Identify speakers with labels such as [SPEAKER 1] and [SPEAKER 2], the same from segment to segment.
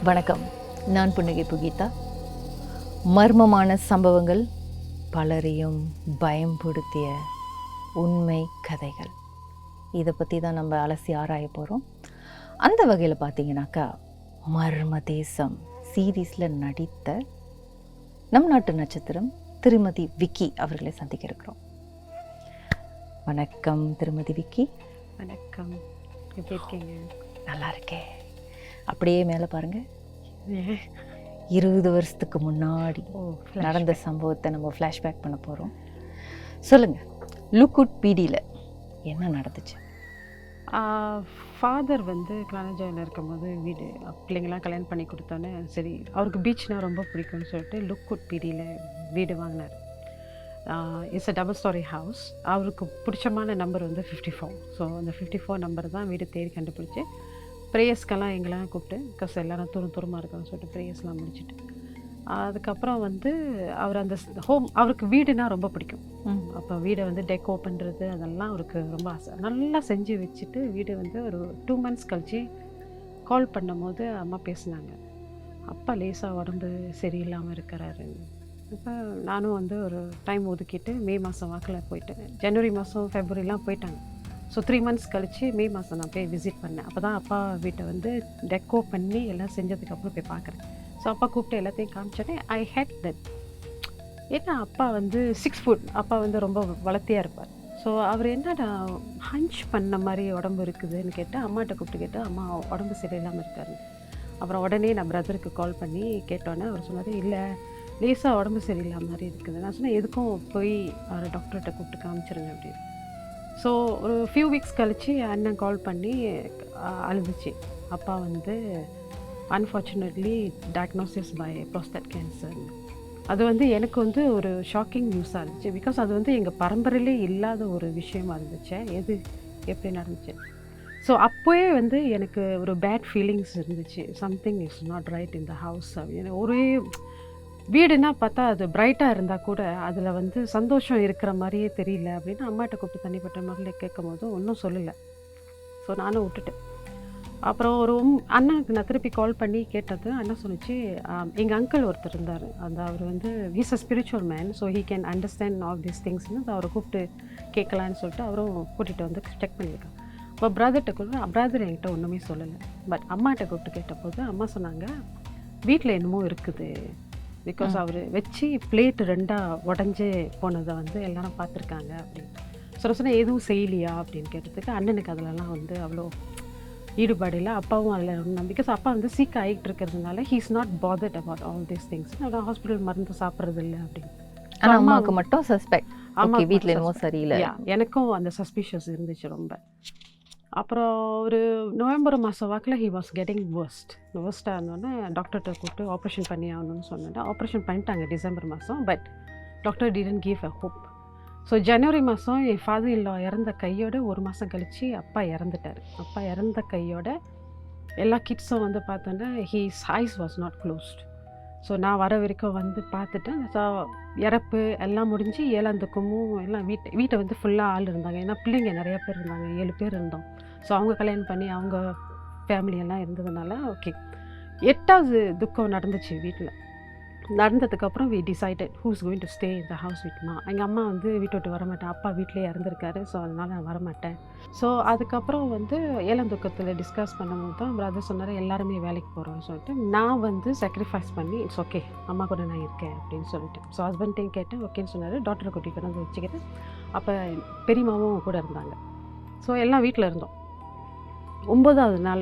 [SPEAKER 1] வணக்கம். நான் புன்னகை புகீதா. மர்மமான சம்பவங்கள், பலரையும் பயம்படுத்திய உண்மை கதைகள், இதை பற்றி தான் நம்ம அலசி ஆராய போகிறோம். அந்த வகையில் பார்த்தீங்கன்னாக்கா, மர்ம தேசம் சீரீஸில் நடித்த நம் நாட்டு நட்சத்திரம் திருமதி விக்கி அவர்களை சந்திக்க இருக்கிறோம். வணக்கம் திருமதி விக்கி.
[SPEAKER 2] வணக்கம், எப்படி இருக்கீங்க?
[SPEAKER 1] நல்லா இருக்கேன். அப்படியே மேலே பாருங்கள், 20 வருஷத்துக்கு முன்னாடி நடந்த சம்பவத்தை நம்ம ஃப்ளாஷ்பேக் பண்ண போகிறோம். சொல்லுங்கள், லுக்குட் பிடியில் என்ன நடந்துச்சு?
[SPEAKER 2] ஃபாதர் கிளானஜாவில் இருக்கும்போது வீடு பிள்ளைங்களாம் கல்யாணம் பண்ணி கொடுத்தோன்னே, சரி அவருக்கு பீச்னால் ரொம்ப பிடிக்கும்னு சொல்லிட்டு லுக்குட் பிடியில் வீடு வாங்கினார். It's a double story house. அவருக்கு பிடிச்சமான நம்பர் 54. ஸோ அந்த 54 நம்பர் தான் வீடு தேடி கண்டுபிடிச்சி ப்ரேயர்ஸ்க்கெல்லாம் எங்கெல்லாம் கூப்பிட்டு, பிகாஸ் எல்லோரும் தூரமாக இருக்கணும்னு சொல்லிட்டு ப்ரேயர்ஸ்லாம் முடிச்சுட்டு, அதுக்கப்புறம் அவர் அந்த அவருக்கு வீடுனா ரொம்ப பிடிக்கும். அப்போ வீடை டெக்கோ பண்ணுறது அதெல்லாம் அவருக்கு ரொம்ப ஆசை. நல்லா செஞ்சு வச்சுட்டு வீடு ஒரு 2 months கழிச்சு கால் பண்ணும் போது அம்மா பேசினாங்க, அப்பா லேசாக உடம்பு சரியில்லாமல் இருக்கிறாரு. இப்போ நானும் ஒரு டைம் ஒதுக்கிட்டு மே மாதம் வாக்கில் போயிட்டேன். ஜனவரி மாதம் ஃபெப்ரவரிலாம் போயிட்டாங்க. ஸோ 3 months கழித்து மே மாதம் நான் போய் விசிட் பண்ணேன். அப்போ தான் அப்பா வீட்டை டெக்கோ பண்ணி எல்லாம் செஞ்சதுக்கப்புறம் போய் பார்க்குறேன். ஸோ அப்பா கூப்பிட்டு எல்லாத்தையும் காமிச்சோன்னே ஐ ஹேட் தட். ஏன்னா அப்பா 6 foot, அப்பா ரொம்ப வளர்த்தியாக இருப்பார். ஸோ அவர் என்னடா ஹஞ்ச் பண்ண மாதிரி உடம்பு இருக்குதுன்னு கேட்டால், அம்மாட்ட கூப்பிட்டு கேட்டால் அம்மா உடம்பு சரியில்லாமல் இருக்காரு. அப்புறம் உடனே நான் பிரதருக்கு கால் பண்ணி கேட்டோன்னே அவர் சொன்னார், இல்லை லேசாக உடம்பு சரியில்லாம மாதிரி இருக்குது. நான் சொன்னேன், எதுக்கும் போய் அவரை டாக்டர்கிட்ட கூப்பிட்டு காமிச்சிருங்க அப்படின்னு. ஸோ ஒரு ஃபியூ வீக்ஸ் கழித்து அண்ணன் கால் பண்ணி அழுதுச்சு. அப்பா unfortunately diagnosis by prostate cancer. அது எனக்கு ஒரு ஷாக்கிங் நியூஸாக இருந்துச்சு. பிகாஸ் அது எங்கள் பரம்பரையிலே இல்லாத ஒரு விஷயமா இருந்துச்சு. எது எப்படி நடந்துச்சு. ஸோ அப்போயே எனக்கு ஒரு பேட் ஃபீலிங்ஸ் இருந்துச்சு. Something is not right in the house அப்படின்னு. ஒரே வீடுனா பார்த்தா அது பிரைட்டாக இருந்தால் கூட அதில் சந்தோஷம் இருக்கிற மாதிரியே தெரியல அப்படின்னு அம்மாட்ட கூப்பிட்டு தனிப்பட்ட முறையில் கேட்கும் போது ஒன்றும் சொல்லலை. ஸோ நானும் விட்டுட்டேன். அப்புறம் ஒரு அண்ணனுக்கு நான் திருப்பி கால் பண்ணி கேட்டது, அண்ணன் சொன்னிச்சு, எங்கள் அங்கிள் ஒருத்தர் இருந்தார். அவர் he's a spiritual man, so he can understand all these திங்ஸ்னு அவரை கூப்பிட்டு கேட்கலான்னு சொல்லிட்டு அவரும் கூட்டிகிட்டு செக் பண்ணியிருக்காங்க. இப்போ பிரதர்கிட்ட கூட பிரதர் என்கிட்ட ஒன்றுமே சொல்லலை. பட் அம்மாட்ட கூப்பிட்டு கேட்டபோது அம்மா சொன்னாங்க, வீட்டில் என்னமோ இருக்குது. பிகாஸ் அவர் வச்சு பிளேட் 2ஆக உடஞ்சி போனதை எல்லாரும் பார்த்துருக்காங்க அப்படின்னு. சொன்னால் எதுவும் செய்யலையா அப்படின்னு கேட்டதுக்கு அண்ணனுக்கு அதிலலாம் அவ்வளோ ஈடுபாடு இல்லை. அப்பாவும் அதில் ஒன்று, பிகாஸ் அப்பா சீக் ஆகிட்டு இருக்கிறதுனால he is not bothered about all these things. அவ்வளோ ஹாஸ்பிட்டல் மருந்து சாப்பிட்றது இல்லை அப்படின்னு.
[SPEAKER 1] ஆனால் அம்மாவுக்கு மட்டும் சஸ்பெக்ட், அம்மா வீட்டில் என்னமோ சரியில்லை.
[SPEAKER 2] எனக்கும் அந்த சஸ்பிஷியஸ் இருந்துச்சு ரொம்ப. அப்புறம் ஒரு நவம்பர் மாதம் வாக்கில் ஹி வாஸ் கெட்டிங் வேர்ஸ்ட்டாக இருந்தோன்னே டாக்டர்கிட்ட கூப்பிட்டு ஆப்ரேஷன் பண்ணி ஆகணும்னு சொன்னேன். ஆப்ரேஷன் பண்ணிட்டாங்க டிசம்பர் மாதம். But doctor didn't give a hope. So ஜனவரி மாதம் என் ஃபாதர் இல்லா இறந்த கையோட 1 மாதம் கழித்து அப்பா இறந்துட்டார். அப்பா இறந்த கையோட எல்லா கிட்ஸும் பார்த்தோன்னா his eyes was not closed. So நான் வர வரைக்கும் பார்த்துட்டேன். ஸோ இறப்பு எல்லாம் முடிஞ்சு 7ஆம் துக்கமும் எல்லாம் வீட்டை ஃபுல்லாக ஆள் இருந்தாங்க. ஏன்னா பிள்ளைங்க நிறையா பேர் இருந்தாங்க, 7 பேர் இருந்தோம். ஸோ அவங்க கல்யாணம் பண்ணி அவங்க ஃபேமிலியெல்லாம் இருந்ததுனால ஓகே. 8ஆவது துக்கம் நடந்துச்சு வீட்டில். நடந்ததுக்கப்புறம் we decided who's going to stay in the house with ma. எங்கள் அம்மா வீட்டை விட்டு வரமாட்டேன், அப்பா வீட்டிலே இறந்துருக்காரு, ஸோ அதனால் நான் வரமாட்டேன். ஸோ அதுக்கப்புறம் 7ஆம் துக்கத்தில் டிஸ்கஸ் பண்ணும்போது தான் பிரதர் சொன்னார், எல்லாருமே வேலைக்கு போகிறோன்னு சொல்லிட்டு நான் சாக்ரிஃபைஸ் பண்ணி இட்ஸ் ஓகே அம்மா கூட நான் இருக்கேன் அப்படின்னு சொல்லிட்டு. ஸோ ஹஸ்பண்ட்டையும் கேட்டேன், ஓகேன்னு சொன்னார். டாக்டரை கூட்டிகிட்டு வச்சுக்கிட்டு அப்போ பெரியமாவும் கூட இருந்தாங்க. ஸோ எல்லாம் வீட்டில் இருந்தோம். 9ஆவது நாள்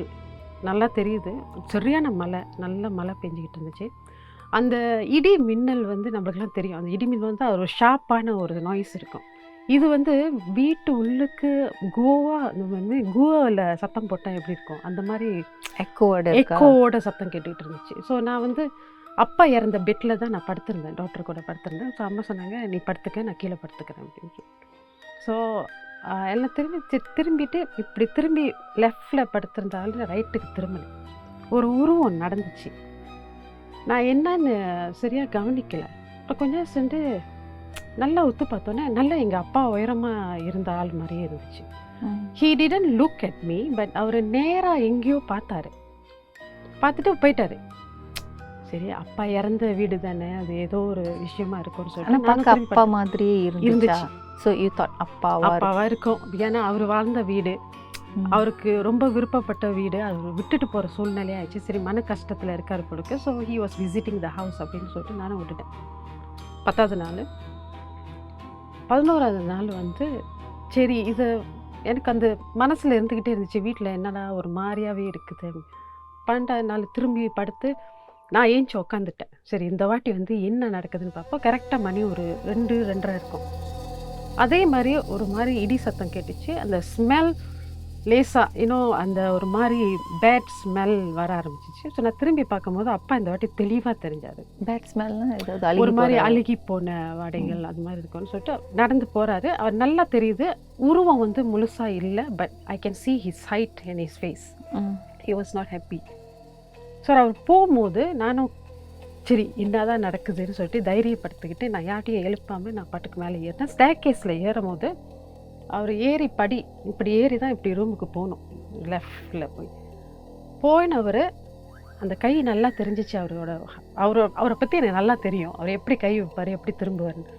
[SPEAKER 2] நல்லா தெரியுது, சரியான மழை, நல்ல மழை பெஞ்சிக்கிட்டு இருந்துச்சு. அந்த இடி மின்னல் நம்மளுக்குலாம் தெரியும். அந்த இடி மின்னல் ஒரு ஷார்ப்பான ஒரு நாய்ஸ் இருக்கும். இது வீட்டு உள்ளுக்கு கூவாவில் சத்தம் போட்டால் எப்படி இருக்கும் அந்த மாதிரி எக்கோவோட சத்தம் கேட்டுக்கிட்டு இருந்துச்சு. ஸோ நான் அப்பா இறந்த பெட்டில் தான் நான் படுத்திருந்தேன், டாக்டர் கூட படுத்திருந்தேன். ஸோ அம்மா சொன்னாங்க, நீ படுத்துக்க, நான் கீழே படுத்துக்கிறேன் அப்படின்னு சொல்லிட்டு. ஸோ எல்லாம் திரும்பிட்டு இப்படி திரும்பி லெஃப்டில் படுத்திருந்தாலும் ரைட்டுக்கு திரும்பினேன். ஒரு உருவம் நடந்துச்சு. நான் என்னன்னு சரியாக கவனிக்கலை. இப்போ கொஞ்சம் சென்று நல்லா உத்து பார்த்தோன்னே நல்லா எங்கள் அப்பா உயரமாக இருந்த ஆள் மாதிரியே இருந்துச்சு. He didn't look at me, but அவர் நேராக எங்கேயோ பார்த்தாரு. பார்த்துட்டு போயிட்டாரு. சரி அப்பா இறந்த வீடு தானே, அது ஏதோ ஒரு விஷயமா இருக்கும்னு
[SPEAKER 1] ஆனா
[SPEAKER 2] சொல்லிட்டு நானும்
[SPEAKER 1] பார்க்க
[SPEAKER 2] திரும்பி
[SPEAKER 1] அப்பா மாதிரியே இருந்துச்சா?
[SPEAKER 2] இருந்துச்சு.
[SPEAKER 1] ஸோ யூ தாட் அப்பாவா
[SPEAKER 2] அப்பாவா இருக்கும். ஏன்னா அவர் வாழ்ந்த வீடு,
[SPEAKER 1] ம்.
[SPEAKER 2] அவருக்கு ரொம்ப விருப்பப்பட்ட வீடு, அவர் விட்டுட்டு போகிற சூழ்நிலை ஆயிடுச்சு. சரி மன கஷ்டத்தில் இருக்காரு பொழுது. So he was visiting the house அப்படின்னு சொல்லிட்டு நானும் விட்டுட்டேன். 10வது நாள் 11வது நாள் வந்து சரி இது எனக்கு அந்த மனசில் இருந்துக்கிட்டே இருந்துச்சு. வீட்டில் என்னடா ஒரு மாதிரியாகவே இருக்குது. 12வது நாள் திரும்பி படுத்து நான் ஏஞ்சி உக்காந்துட்டேன். சரி இந்த வாட்டி வந்து என்ன நடக்குதுன்னு பார்ப்போம். கரெக்டாக மணி ஒரு 2 2:30 இருக்கும். அதே மாதிரி ஒரு மாதிரி இடி சத்தம் கேட்டுச்சு. அந்த ஸ்மெல் லேசாக இன்னும் அந்த ஒரு மாதிரி பேட் ஸ்மெல் வர ஆரம்பிச்சிச்சு. ஸோ நான் திரும்பி பார்க்கும்போது அப்பா இந்த வாட்டி தெளிவாக தெரிஞ்சார்.
[SPEAKER 1] பேட் ஸ்மெல்னா ஏதாவது
[SPEAKER 2] ஒரு
[SPEAKER 1] அழுகி
[SPEAKER 2] மாதிரி
[SPEAKER 1] போற
[SPEAKER 2] அழுகி போன வாடைகள் அது மாதிரி இருக்கும்னு சொல்லிட்டு நடந்து போகிறாரு. அவர் நல்லா தெரியுது. உருவம் வந்து முழுசாக இல்லை. But I can see his height and his face.
[SPEAKER 1] ம்.
[SPEAKER 2] he was not happy. So அவர் போகும்போது நானும் சரி என்னதான் நடக்குதுன்னு சொல்லிட்டு தைரியப்படுத்திக்கிட்டு நான் யார்ட்டையும் எழுப்பாமல் நான் பாட்டுக்கு மேலே ஏறினேன். ஸ்டேர் கேஸில் ஏறும் போது அவர் ஏறி படி இப்படி ஏறி தான் இப்படி ரூமுக்கு போகணும். லெஃப்டில் போயினவர் அந்த கை நல்லா தெரிஞ்சிச்சு. அவரை பற்றி எனக்கு நல்லா தெரியும். அவர் எப்படி கை வைப்பார், எப்படி திரும்புவார்னு.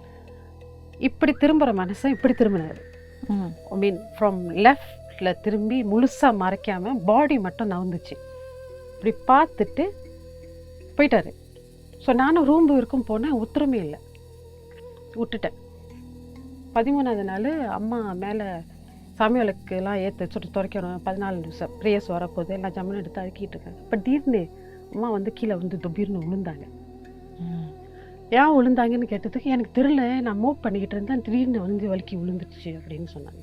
[SPEAKER 2] இப்படி திரும்புகிற மனசை இப்படி திரும்பினார்.
[SPEAKER 1] ம்.
[SPEAKER 2] ஐ மீன் ஃப்ரம் லெஃப்டில் திரும்பி முழுசாக மறைக்காமல் பாடி மட்டும் நவுந்துச்சு. இப்படி பார்த்துட்டு போயிட்டாரு. ஸோ நானும் ரூம் இருக்கும் போனேன். உத்தரமே இல்லை, விட்டுட்டேன். 13வது நாள் அம்மா மேலே சாமி விளக்குலாம் ஏற்ற சுட்டு துடைக்கணும். 14 நிமிஷம் ப்ரேயர்ஸ் வரப்போகுது. எல்லாம் ஜம்முன்னு எடுத்து அழுக்கிட்டு இருக்காங்க. இப்போ திடீர்னு அம்மா வந்து கீழே வந்து துபீர்னு விழுந்தாங்க.
[SPEAKER 1] ம்.
[SPEAKER 2] ஏன் விழுந்தாங்கன்னு கேட்டதுக்கு எனக்கு தெரியல, நான் மூவ் பண்ணிக்கிட்டு இருந்தேன், திடீர்னு வந்து வலிக்கி விழுந்துடுச்சு அப்படின்னு சொன்னாங்க.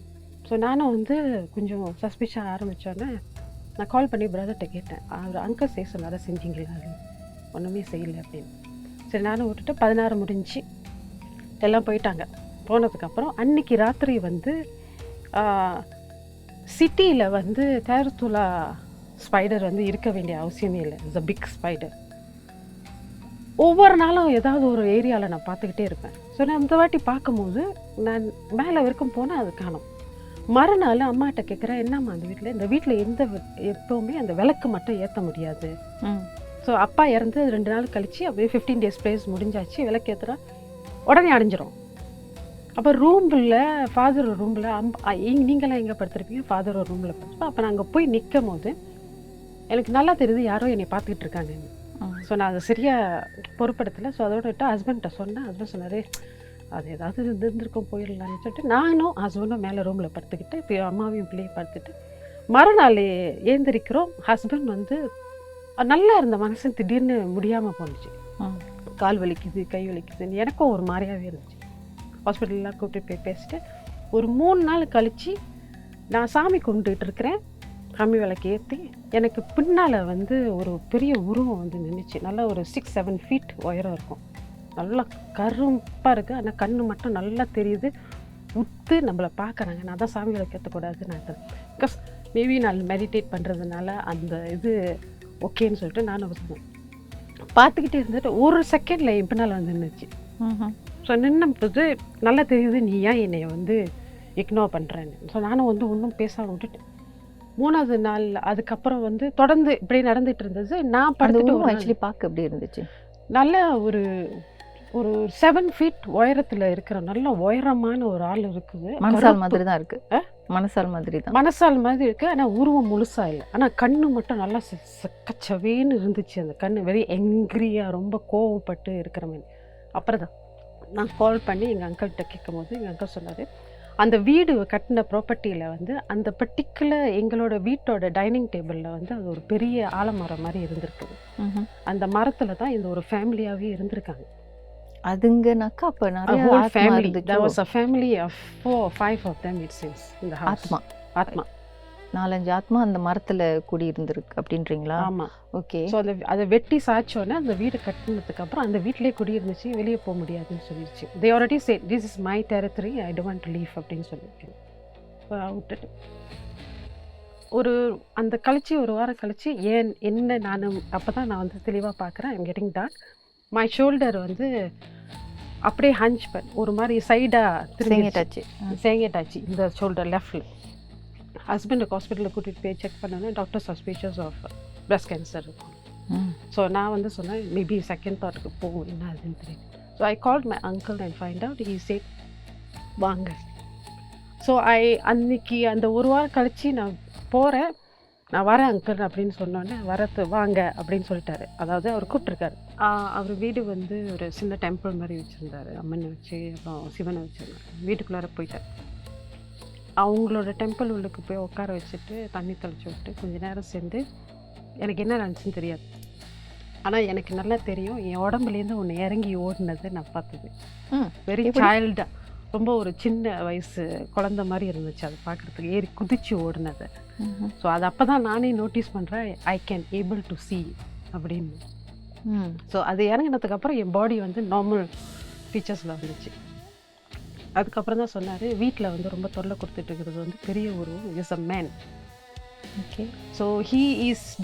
[SPEAKER 2] ஸோ நானும் வந்து கொஞ்சம் சஸ்பிஷாக ஆரம்பித்தோன்னே நான் கால் பண்ணி பிரதர்கிட்ட கேட்டேன். அவர் அங்கிள் செய்ய சொன்னார செஞ்சீங்களா? ஒன்றுமே செய்யலை அப்படின்னு. சரி நானும் விட்டுட்டு 16 முடிஞ்சு எல்லாம் போயிட்டாங்க. போனதுக்கப்புறம் அன்னைக்கு ராத்திரி வந்து சிட்டியில் வந்து தேரத்துலா ஸ்பைடர் வந்து இருக்க வேண்டிய அவசியமே இல்லை. It's a big spider. ஒவ்வொரு நாளும் ஏதாவது ஒரு ஏரியாவில் நான் பார்த்துக்கிட்டே இருப்பேன். ஸோ நான் இந்த வாட்டி பார்க்கும்போது நான் மேலே வரைக்கும் போனால் அது காணும். மறுநாள் அம்மாட்ட கேட்குறேன், என்னம்மா அந்த வீட்டில் எப்போவுமே அந்த விளக்கு மட்டும் ஏற்ற முடியாது.
[SPEAKER 1] ம்.
[SPEAKER 2] ஸோ அப்பா இறந்து 2 நாள் கழிச்சு அப்படியே 15 days ப்ளேஸ் முடிஞ்சாச்சு. விளக்கு ஏற்றுறா உடனே அடைஞ்சிரும். அப்போ ரூமில் ஃபாதர் ரூமில் நீங்களாம் எங்கே படுத்துருப்பீங்க? ஃபாதர் ஒரு ரூமில் படுத்துப்போம். அப்போ நாங்கள் போய் நிற்கும் போது எனக்கு நல்லா தெரியுது யாரோ என்னை பார்த்துக்கிட்டு இருக்காங்கன்னு. ஸோ நான் அதை சரியாக பொறுப்படுத்தலை. ஸோ அதோட விட்டு ஹஸ்பண்ட்டை சொன்னேன். ஹஸ்பண்ட் சொன்னார் அது ஏதாவது இருந்திருக்கும் போயிடலான்னு சொல்லிட்டு நானும் ஹஸ்பண்டும் மேலே ரூமில் படுத்துக்கிட்டு இப்போ அம்மாவையும் பிள்ளையும் படுத்துட்டு மறுநாள் ஏந்திரிக்கிறோம். ஹஸ்பண்ட் வந்து நல்லா இருந்த மனசு திடீர்னு முடியாமல் போணுச்சு.
[SPEAKER 1] ம்.
[SPEAKER 2] கால் வலிக்குது, கை வலிக்குதுன்னு எனக்கும் ஒரு மாதிரியாகவே இருந்துச்சு. ஹாஸ்பிட்டல்லாம் கூப்பிட்டு போய் பேசிட்டு ஒரு 3 நாள் கழித்து நான் சாமி கும்பிட்டுட்டு இருக்கிறேன். சாமி விளக்கு ஏற்றி எனக்கு பின்னால் வந்து ஒரு பெரிய உருவம் வந்து நின்றுச்சு. நல்லா ஒரு 6-7 feet உயரம் இருக்கும். நல்லா கருப்பாக இருக்குது. ஆனால் கண்ணு மட்டும் நல்லா தெரியுது. உத்து நம்மளை பார்க்குறாங்க. நான் தான் சாமி விளக்கு ஏற்றக்கூடாது நான் பிகாஸ் மேபி நான் மெடிடேட் பண்ணுறதுனால அந்த இது ஓகேன்னு சொல்லிட்டு நானும் சொன்னேன். பார்த்துக்கிட்டே இருந்துட்டு ஒரு செகண்டில் என் பின்னால் வந்து நின்றுச்சு.
[SPEAKER 1] ம்ஹும்.
[SPEAKER 2] ஸோ நின்னும்போது நல்லா தெரியுது நீ ஏன் என்னை வந்து இக்னோர் பண்ணுறேன்னு. ஸோ நானும் வந்து ஒன்றும் பேசாமல் விட்டுட்டேன். 3வது நாள் அதுக்கப்புறம் வந்து தொடர்ந்து இப்படி நடந்துட்டு இருந்தது. நான்
[SPEAKER 1] அந்த
[SPEAKER 2] படுத்துட்டு
[SPEAKER 1] உருவம்
[SPEAKER 2] ஒரு நாள்
[SPEAKER 1] ஆக்சுவலி பார்க்க எப்படி இருந்துச்சு?
[SPEAKER 2] நல்ல ஒரு 7 feet உயரத்தில் இருக்கிற நல்ல உயரமான ஒரு ஆள் இருக்குது.
[SPEAKER 1] மனசால் மாதிரி தான் இருக்கு. மனசால் மாதிரி தான்.
[SPEAKER 2] மனசால் மாதிரி இருக்கு. ஆனால் உருவம் முழுசா இல்லை. ஆனால் கண்ணு மட்டும் நல்லா சக்கச்சவேன்னு இருந்துச்சு. அந்த கண்ணு வெரி எங்க்ரியாக ரொம்ப கோவப்பட்டு இருக்கிற மாதிரி. அப்புறம் தான் நான் கால் பண்ணி எங்கள் அங்கிள்கிட்ட கேட்கும் போது எங்கள் அங்கிள் சொன்னார், அந்த வீடு கட்டின ப்ராப்பர்ட்டியில் வந்து அந்த பர்டிகுலர் எங்களோட வீட்டோட டைனிங் டேபிளில் வந்து அது ஒரு பெரிய ஆலமரம் மாதிரி இருந்திருக்குது.
[SPEAKER 1] ம்ஹும்.
[SPEAKER 2] அந்த மரத்தில் தான் இந்த ஒரு ஃபேமிலியாகவே இருந்திருக்காங்க.
[SPEAKER 1] அதுங்கனாக்கா அப்ப நிறைய
[SPEAKER 2] whole
[SPEAKER 1] ஆத்மா
[SPEAKER 2] family.
[SPEAKER 1] இருந்துச்சோ?
[SPEAKER 2] There was a family of 4 or 5 of them it seems in the house.
[SPEAKER 1] ஆத்மா
[SPEAKER 2] ஆத்மா
[SPEAKER 1] 4-5 ஆத்மா அந்த மரத்துல குடி இருந்திருக்கு அப்படின்றீங்களா?
[SPEAKER 2] ஆமா.
[SPEAKER 1] ஓகே.
[SPEAKER 2] ஸோ அதை வெட்டி சாய்ச்சோன்னே அந்த வீடு கட்டினதுக்கு அப்புறம் அந்த வீட்டிலே குடி இருந்துச்சு. வெளியே போக முடியாதுன்னு சொல்லிடுச்சு. they already said this is my territory, I don't want to leave அப்படின்னு சொல்லியிருக்கேன். விட்டுட்டு ஒரு அந்த கழிச்சு ஒரு வாரம் கழிச்சு என்ன நான் அப்போ தான் நான் வந்து தெளிவாக பார்க்குறேன். I'm getting dark. My shoulder வந்து அப்படியே ஹஞ்ச் ஒரு மாதிரி சைடாக
[SPEAKER 1] செங்கட்டாச்சு.
[SPEAKER 2] சேங்கட்டாச்சு இந்த ஷோல்டர் லெஃப்டில். ஹஸ்பண்டுக்கு ஹாஸ்பிட்டலில் கூட்டிகிட்டு போய் செக் பண்ணோன்னே doctor suspicious of breast cancer இருக்கும். ஸோ நான் வந்து சொன்னேன் மேபி செகண்ட் தாட்டுக்கு போகும் என்ன அதுன்னு தெரியும். So I called my uncle and find out he said வாங்க. ஸோ அன்னைக்கு அந்த ஒரு வாரம் கழித்து நான் போகிறேன், நான் வரேன் அங்கிள் அப்படின்னு சொன்னோன்னே வாங்க அப்படின்னு சொல்லிட்டாரு. அதாவது அவர் கூப்பிட்ருக்காரு. அவர் வீடு வந்து ஒரு சின்ன டெம்பிள் மாதிரி வச்சுருந்தாரு, அம்மனை வச்சு அப்புறம் சிவனை வச்சுருந்தாரு. வீட்டுக்குள்ளார போயிட்டார். அவங்களோட டெம்பிள் உள்ளுக்கு போய் உட்கார வச்சுட்டு தண்ணி தெளிச்சு விட்டு கொஞ்ச நேரம் சேர்ந்து எனக்கு என்ன நினச்சின்னு தெரியாது. ஆனால் எனக்கு நல்லா தெரியும் என் உடம்புலேருந்து ஒன்று இறங்கி ஓடினதை நான் பார்த்தது. வெரி சைல்டாக, ரொம்ப ஒரு சின்ன வயசு குழந்த மாதிரி இருந்துச்சு அது பார்க்குறதுக்கு, ஏறி குதிச்சு ஓடினது. ஸோ அது அப்போ தான் நானே நோட்டீஸ் பண்ணுறேன் I can able to C அப்படின்னு. ஸோ அது இறங்கினதுக்கப்புறம் என் பாடி வந்து நார்மல் ஃபீச்சர்ஸில் வந்துச்சு. அதுக்கப்புறம் தான் சொன்னார் வீட்டில் வந்து ரொம்ப தொல்லை கொடுத்துட்டு இருக்கிறது வந்து பெரிய ஒரு is a man. Okay, so he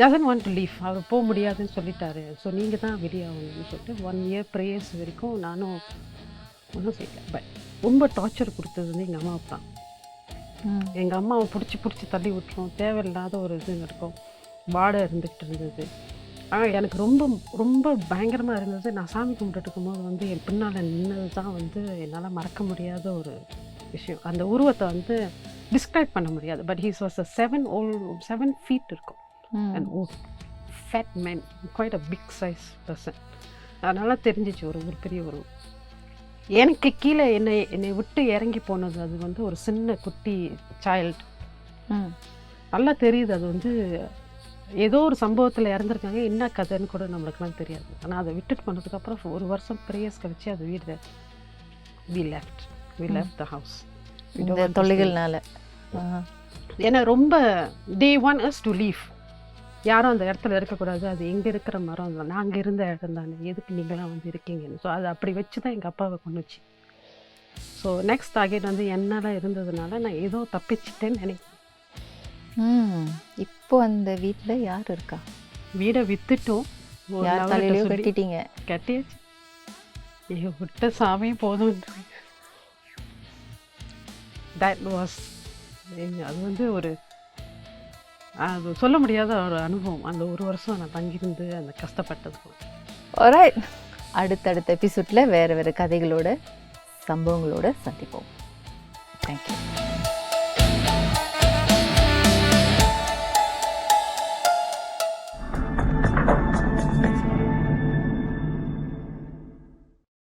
[SPEAKER 2] doesn't want to leave. அவர் போக முடியாதுன்னு சொல்லிட்டாரு. ஸோ நீங்கள் தான் வெளியாகணும்னு சொல்லிட்டு 1 year ப்ரேயர்ஸ் வரைக்கும் நானும் ஒன்றும் செய்யலை. பட் ரொம்ப டார்ச்சர் கொடுத்தது வந்து எங்கள் அம்மாவை தான். எங்கள் அம்மாவை பிடிச்சி தள்ளி விட்டுரும், தேவையில்லாத ஒரு இது இருக்கும், வாடை இருந்துகிட்டு இருந்தது. ஆனால் எனக்கு ரொம்ப ரொம்ப பயங்கரமாக இருந்தது. நான் சாமி கும்பிட்டு இருக்கும்போது வந்து என் பின்னால் நின்னது தான் வந்து என்னால் மறக்க முடியாத ஒரு விஷயம். அந்த உருவத்தை வந்து டிஸ்கிரைப் பண்ண முடியாது. பட் ஹீஸ் வாஸ் 7 feet இருக்கும். And fat man, quite a big size person. அதனால் தெரிஞ்சிச்சு ஒரு பெரிய உருவம். எனக்கு கீழே என்னை விட்டு இறங்கி போனது அது வந்து ஒரு சின்ன குட்டி சைல்டு. நல்லா தெரியுது அது வந்து ஏதோ ஒரு சம்பவத்தில் இறந்துருக்காங்க, என்ன கதைன்னு கூட நம்மளுக்குலாம் தெரியாது. ஆனால் அதை விட்டுட்டு போனதுக்கப்புறம் 1 வருஷம் ப்ரேயர்ஸ் கழிச்சு அது வீடு வி லெஃப்ட் த ஹவுஸ்.
[SPEAKER 1] இந்த தொல்லைகள்னால
[SPEAKER 2] ஏன்னா ரொம்ப they want us to leave. யாரும் அந்த இடத்துல இருக்கக்கூடாது, அது எங்கே இருக்கிற மரம் தான், நாங்கள் இருந்த இடம் தானே, எதுக்கு நீங்களாம் வந்து இருக்கீங்கன்னு. ஸோ அதை அப்படி வச்சு தான் எங்கள் அப்பாவை கொண்டுச்சு. ஸோ நெக்ஸ்ட் டார்கெட் வந்து என்னால் இருந்ததுனால நான் ஏதோ தப்பிச்சிட்டேன்னு நினைக்கிறேன்.
[SPEAKER 1] இப்போ அந்த வீட்டில் யார் இருக்கா?
[SPEAKER 2] வீடை வித்துட்டோம்,
[SPEAKER 1] யார் தலையிலையோ கட்டிட்டீங்க?
[SPEAKER 2] கட்டியாச்சு. ஐயோ விட்ட சாமி போதும். தட் வாஸ் அது வந்து ஒரு அது சொல்ல முடியாத ஒரு அனுபவம். அந்த 1 வருஷம் நான் தங்கியிருந்து அந்த கஷ்டப்பட்டது.
[SPEAKER 1] ஆல்ரைட், அடுத்தடுத்த எபிசோடில் வேறு கதைகளோட சம்பவங்களோட சந்திப்போம். தேங்க்யூ.